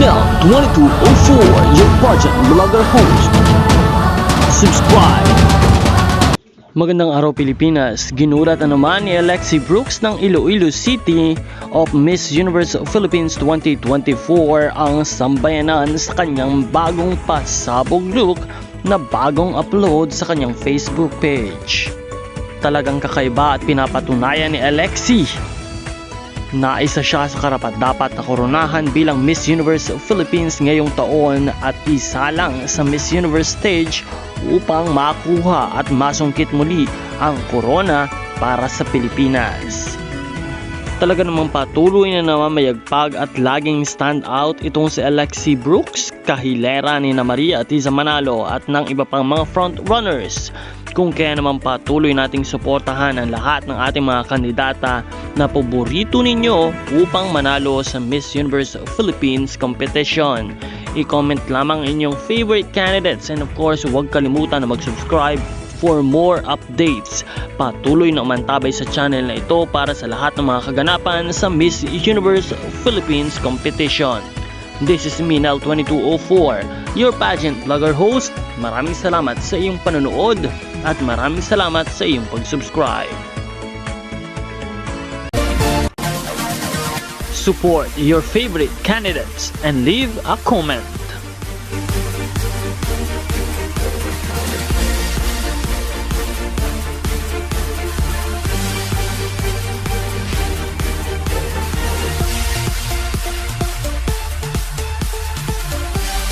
Mel2204, your pageant vlogger host. Subscribe! Magandang araw Pilipinas, ginulat na naman ni Alexi Brooks ng Iloilo City of Miss Universe Philippines 2024 ang sambayanan sa kanyang bagong pasabog look na bagong upload sa kanyang Facebook page. Talagang kakaiba at pinapatunayan ni Alexi na isa siya sa karapat-dapat na koronahan bilang Miss Universe Philippines ngayong taon at isa lang sa Miss Universe stage upang makuha at masungkit muli ang corona para sa Pilipinas. Talaga namang patuloy na namamayagpag at laging stand out itong si Alexi Brooks, kahilera ni Maria Tiza Manalo at ng iba pang mga frontrunners. Kung kaya naman patuloy nating suportahan ang lahat ng ating mga kandidata na paborito ninyo upang manalo sa Miss Universe Philippines competition. I-comment lamang inyong favorite candidates and of course huwag kalimutan na mag-subscribe for more updates. Patuloy na umantabay sa channel na ito para sa lahat ng mga kaganapan sa Miss Universe Philippines competition. This is Mel2204, your pageant vlogger host. Maraming salamat sa iyong panonood at maraming salamat sa iyong pag-subscribe. Support your favorite candidates and leave a comment.